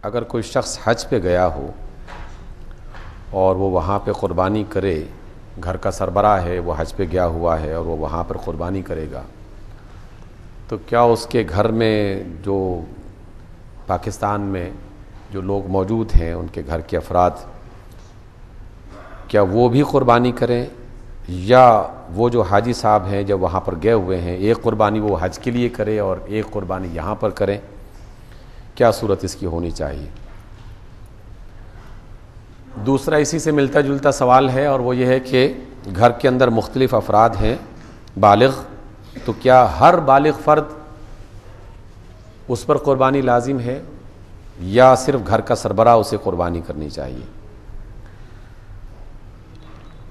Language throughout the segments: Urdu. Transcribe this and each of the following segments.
اگر کوئی شخص حج پہ گیا ہو اور وہ وہاں پہ قربانی کرے، گھر کا سربراہ ہے، وہ حج پہ گیا ہوا ہے اور وہ وہاں پر قربانی کرے گا، تو کیا اس کے گھر میں جو پاکستان میں جو لوگ موجود ہیں ان کے گھر کے افراد، کیا وہ بھی قربانی کریں، یا وہ جو حاجی صاحب ہیں جب وہاں پر گئے ہوئے ہیں ایک قربانی وہ حج کے لیے کرے اور ایک قربانی یہاں پر کریں؟ کیا صورت اس کی ہونی چاہیے؟ دوسرا اسی سے ملتا جلتا سوال ہے، اور وہ یہ ہے کہ گھر کے اندر مختلف افراد ہیں بالغ، تو کیا ہر بالغ فرد اس پر قربانی لازم ہے یا صرف گھر کا سربراہ اسے قربانی کرنی چاہیے؟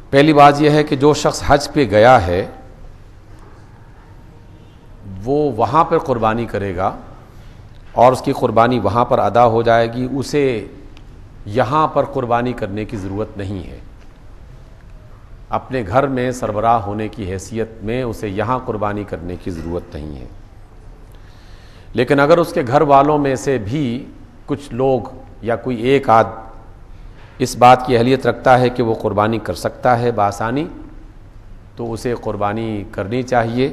پہلی بات یہ ہے کہ جو شخص حج پہ گیا ہے وہ وہاں پر قربانی کرے گا اور اس کی قربانی وہاں پر ادا ہو جائے گی، اسے یہاں پر قربانی کرنے کی ضرورت نہیں ہے۔ اپنے گھر میں سربراہ ہونے کی حیثیت میں اسے یہاں قربانی کرنے کی ضرورت نہیں ہے۔ لیکن اگر اس کے گھر والوں میں سے بھی کچھ لوگ یا کوئی ایک آدھ اس بات کی اہلیت رکھتا ہے کہ وہ قربانی کر سکتا ہے بآسانی، تو اسے قربانی کرنی چاہیے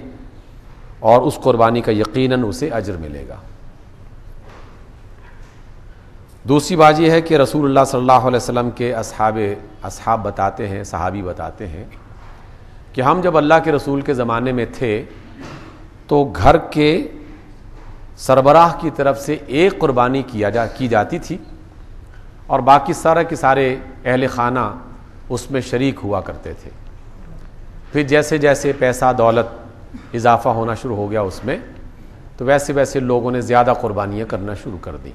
اور اس قربانی کا یقیناً اسے اجر ملے گا۔ دوسری بات یہ ہے کہ رسول اللہ صلی اللہ علیہ وسلم کے اصحاب بتاتے ہیں، صحابی بتاتے ہیں کہ ہم جب اللہ کے رسول کے زمانے میں تھے تو گھر کے سربراہ کی طرف سے ایک قربانی کی جاتی تھی اور باقی سارے کے سارے اہل خانہ اس میں شریک ہوا کرتے تھے۔ پھر جیسے جیسے پیسہ دولت اضافہ ہونا شروع ہو گیا اس میں، تو ویسے ویسے لوگوں نے زیادہ قربانیاں کرنا شروع کر دیں۔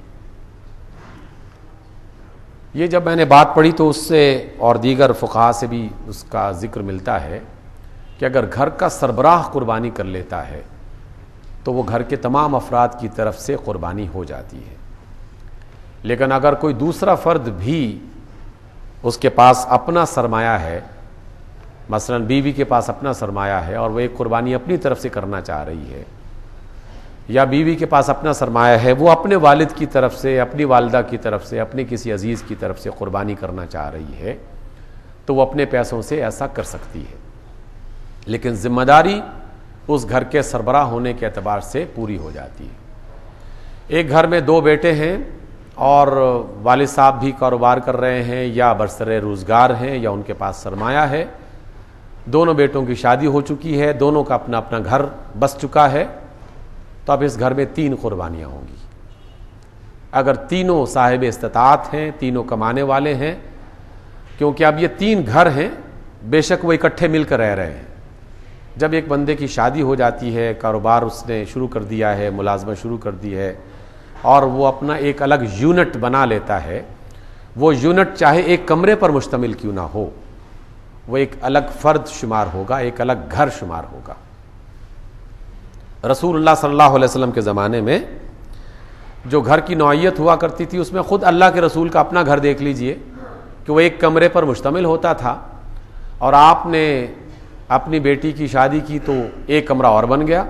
یہ جب میں نے بات پڑھی تو اس سے اور دیگر فقہا سے بھی اس کا ذکر ملتا ہے کہ اگر گھر کا سربراہ قربانی کر لیتا ہے تو وہ گھر کے تمام افراد کی طرف سے قربانی ہو جاتی ہے۔ لیکن اگر کوئی دوسرا فرد بھی اس کے پاس اپنا سرمایہ ہے، مثلا بیوی کے پاس اپنا سرمایہ ہے اور وہ ایک قربانی اپنی طرف سے کرنا چاہ رہی ہے، یا بیوی کے پاس اپنا سرمایہ ہے، وہ اپنے والد کی طرف سے، اپنی والدہ کی طرف سے، اپنے کسی عزیز کی طرف سے قربانی کرنا چاہ رہی ہے، تو وہ اپنے پیسوں سے ایسا کر سکتی ہے، لیکن ذمہ داری اس گھر کے سربراہ ہونے کے اعتبار سے پوری ہو جاتی ہے۔ ایک گھر میں دو بیٹے ہیں اور والد صاحب بھی کاروبار کر رہے ہیں یا برسر روزگار ہیں یا ان کے پاس سرمایہ ہے، دونوں بیٹوں کی شادی ہو چکی ہے، دونوں کا اپنا اپنا گھر بس چکا ہے، تو اب اس گھر میں 3 قربانیاں ہوں گی۔ اگر تینوں صاحب استطاعت ہیں، تینوں کمانے والے ہیں، کیونکہ اب یہ 3 گھر ہیں، بے شک وہ اکٹھے مل کر رہ رہے ہیں۔ جب ایک بندے کی شادی ہو جاتی ہے، کاروبار اس نے شروع کر دیا ہے، ملازمت شروع کر دی ہے، اور وہ اپنا ایک الگ یونٹ بنا لیتا ہے، وہ یونٹ چاہے ایک کمرے پر مشتمل کیوں نہ ہو، وہ ایک الگ فرد شمار ہوگا، ایک الگ گھر شمار ہوگا۔ رسول اللہ صلی اللہ علیہ وسلم کے زمانے میں جو گھر کی نوعیت ہوا کرتی تھی اس میں خود اللہ کے رسول کا اپنا گھر دیکھ لیجئے کہ وہ ایک کمرے پر مشتمل ہوتا تھا، اور آپ نے اپنی بیٹی کی شادی کی تو ایک کمرہ اور بن گیا،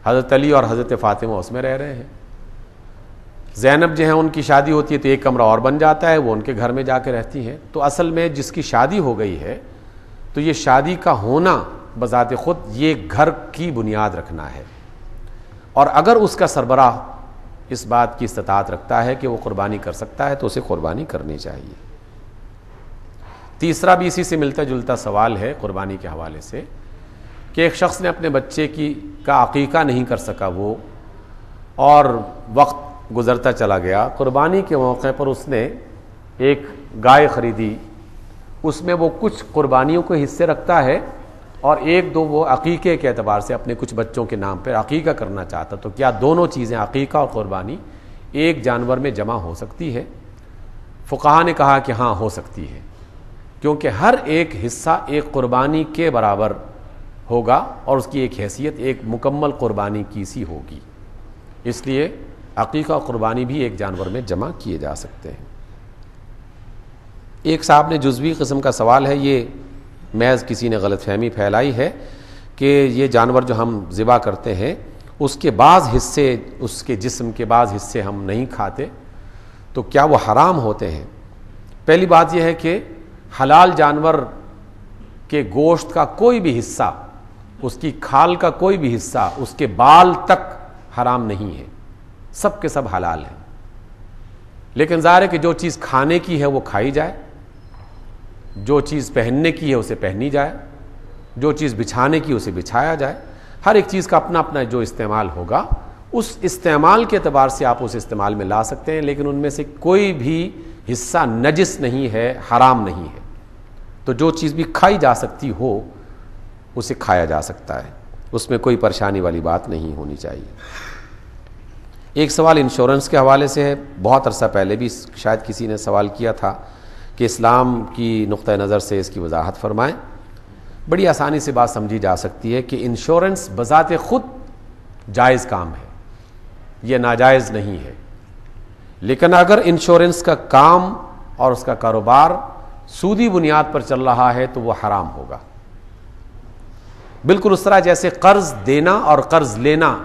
حضرت علی اور حضرت فاطمہ اس میں رہ رہے ہیں۔ زینب جو ہیں ان کی شادی ہوتی ہے تو ایک کمرہ اور بن جاتا ہے، وہ ان کے گھر میں جا کے رہتی ہیں۔ تو اصل میں جس کی شادی ہو گئی ہے تو یہ شادی کا ہونا بذات خود یہ گھر کی بنیاد رکھنا ہے، اور اگر اس کا سربراہ اس بات کی استطاعت رکھتا ہے کہ وہ قربانی کر سکتا ہے تو اسے قربانی کرنی چاہیے۔ تیسرا بھی اسی سے ملتا جلتا سوال ہے قربانی کے حوالے سے کہ ایک شخص نے اپنے بچے کا عقیقہ نہیں کر سکا وہ، اور وقت گزرتا چلا گیا، قربانی کے موقع پر اس نے ایک گائے خریدی، اس میں وہ کچھ قربانیوں کے حصے رکھتا ہے اور ایک دو وہ عقیقے کے اعتبار سے اپنے کچھ بچوں کے نام پر عقیقہ کرنا چاہتا، تو کیا دونوں چیزیں عقیقہ اور قربانی ایک جانور میں جمع ہو سکتی ہے؟ فقہا نے کہا کہ ہاں ہو سکتی ہے، کیونکہ ہر ایک حصہ ایک قربانی کے برابر ہوگا اور اس کی ایک حیثیت ایک مکمل قربانی کی سی ہوگی، اس لیے عقیقہ اور قربانی بھی ایک جانور میں جمع کیے جا سکتے ہیں۔ ایک صاحب نے جزوی قسم کا سوال ہے، یہ محض کسی نے غلط فہمی پھیلائی ہے کہ یہ جانور جو ہم ذبح کرتے ہیں اس کے بعض حصے، اس کے جسم کے بعض حصے ہم نہیں کھاتے، تو کیا وہ حرام ہوتے ہیں؟ پہلی بات یہ ہے کہ حلال جانور کے گوشت کا کوئی بھی حصہ، اس کی کھال کا کوئی بھی حصہ، اس کے بال تک حرام نہیں ہے، سب کے سب حلال ہیں۔ لیکن ظاہر ہے کہ جو چیز کھانے کی ہے وہ کھائی جائے، جو چیز پہننے کی ہے اسے پہنی جائے، جو چیز بچھانے کی اسے بچھایا جائے۔ ہر ایک چیز کا اپنا اپنا جو استعمال ہوگا، اس استعمال کے اعتبار سے آپ اس استعمال میں لا سکتے ہیں، لیکن ان میں سے کوئی بھی حصہ نجس نہیں ہے، حرام نہیں ہے۔ تو جو چیز بھی کھائی جا سکتی ہو اسے کھایا جا سکتا ہے، اس میں کوئی پریشانی والی بات نہیں ہونی چاہیے۔ ایک سوال انشورنس کے حوالے سے ہے، بہت عرصہ پہلے بھی شاید کسی نے سوال کیا تھا کہ اسلام کی نقطہ نظر سے اس کی وضاحت فرمائیں۔ بڑی آسانی سے بات سمجھی جا سکتی ہے کہ انشورنس بذات خود جائز کام ہے، یہ ناجائز نہیں ہے، لیکن اگر انشورنس کا کام اور اس کا کاروبار سودی بنیاد پر چل رہا ہے تو وہ حرام ہوگا۔ بالکل اس طرح جیسے قرض دینا اور قرض لینا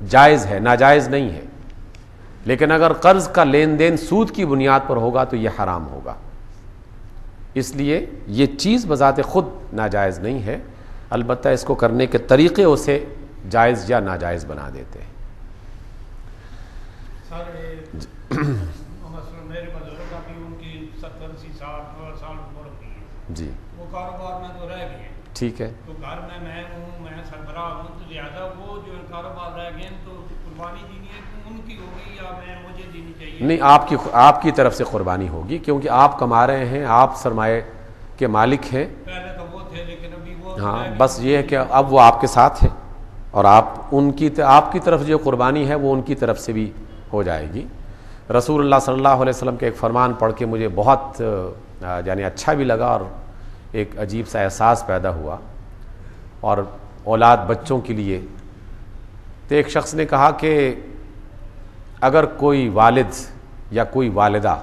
جائز ہے، ناجائز نہیں ہے، لیکن اگر قرض کا لین دین سود کی بنیاد پر ہوگا تو یہ حرام ہوگا۔ اس لیے یہ چیز بذات خود ناجائز نہیں ہے، البتہ اس کو کرنے کے طریقے اسے جائز یا ناجائز بنا دیتے ہیں۔ میرے بزرگ ابھی ان کی 70-80 سال عمر ہوئی ہے جی، وہ کاروبار میں تو رہ گئے ہیں، ٹھیک ہے، تو گھر میں ہوں، میں سربراہ ہوں، تو زیادہ وہ جو کاروبار رہ گئے ہیں تو قربانی دینی ہے تو ان کی ہوگی یا مجھے دینی چاہیے؟ نہیں، آپ کی طرف سے قربانی ہوگی، کیونکہ آپ کما رہے ہیں، آپ سرمایہ کے مالک ہیں۔ پہلے تو وہ تھے لیکن ابھی وہ ہاں، بس یہ ہے کہ اب وہ آپ کے ساتھ ہے، اور آپ کی طرف جو قربانی ہے وہ ان کی طرف سے بھی ہو جائے گی۔ رسول اللہ صلی اللہ علیہ وسلم کے ایک فرمان پڑھ کے مجھے بہت یعنی اچھا بھی لگا اور ایک عجیب سا احساس پیدا ہوا، اور اولاد بچوں کے لیے تو ایک شخص نے کہا کہ اگر کوئی والد یا کوئی والدہ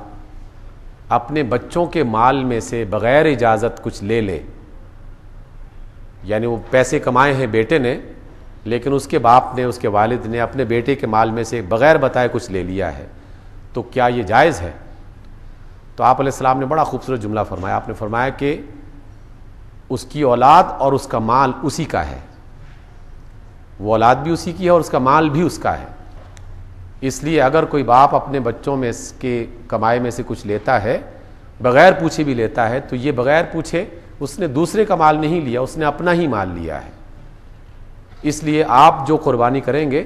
اپنے بچوں کے مال میں سے بغیر اجازت کچھ لے لے، یعنی وہ پیسے کمائے ہیں بیٹے نے، لیکن اس کے باپ نے، اس کے والد نے اپنے بیٹے کے مال میں سے بغیر بتائے کچھ لے لیا ہے، تو کیا یہ جائز ہے؟ تو آپ علیہ السلام نے بڑا خوبصورت جملہ فرمایا، آپ نے فرمایا کہ اس کی اولاد اور اس کا مال اسی کا ہے، وہ اولاد بھی اسی کی ہے اور اس کا مال بھی اس کا ہے۔ اس لیے اگر کوئی باپ اپنے بچوں میں کے کمائے میں سے کچھ لیتا ہے، بغیر پوچھے بھی لیتا ہے، تو یہ بغیر پوچھے اس نے دوسرے کا مال نہیں لیا، اس نے اپنا ہی مال لیا ہے۔ اس لیے آپ جو قربانی کریں گے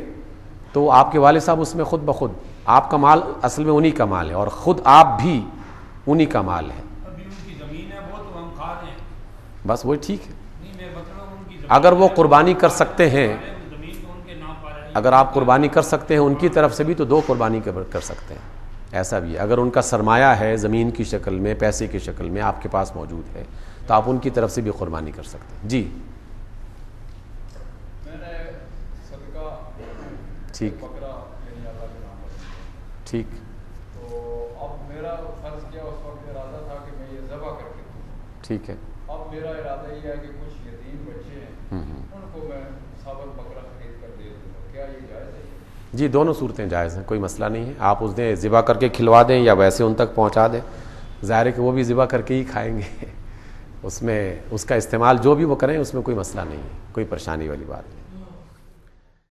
تو آپ کے والد صاحب اس میں خود بخود، آپ کا مال اصل میں انہی کا مال ہے اور خود آپ بھی انہی کا مال ہے۔ ابھی ان کی زمین ہے وہ تو ہم کھا رہے ہیں، بس وہی ٹھیک ہے، نہیں میں مطلب ان کی زمین اگر وہ قربانی کر سکتے ہیں، زمین تو ان کے نام پر ہے، اگر آپ قربانی کر سکتے ہیں ان کی طرف سے بھی تو دو قربانی کر سکتے ہیں۔ ایسا بھی ہے، اگر ان کا سرمایہ ہے زمین کی شکل میں، پیسے کی شکل میں آپ کے پاس موجود ہے تو آپ ان کی طرف سے بھی قربانی کر سکتے ہیں۔ جی میں نے صدقہ ٹھیک بکرا یعنی اللہ کے نام پر، ٹھیک، تو اب میرا فرض کیا اس وقت ارادہ تھا کہ میں یہ ذبح کر کے دوں، ٹھیک ہے، اب میرا ارادہ یہ ہے کہ کچھ یتیم بچے ہیں ان کو میں ثابت بکرا خرید کر دے دوں، کیا یہ جائز ہے؟ جی دونوں صورتیں جائز ہیں، کوئی مسئلہ نہیں ہے، آپ اس دیں ذبح کر کے کھلوا دیں یا ویسے ان تک پہنچا دیں، ظاہر ہے کہ وہ بھی ذبح کر کے ہی کھائیں گے، اس میں اس کا استعمال جو بھی وہ کریں اس میں کوئی مسئلہ نہیں ہے، کوئی پریشانی والی بات نہیں۔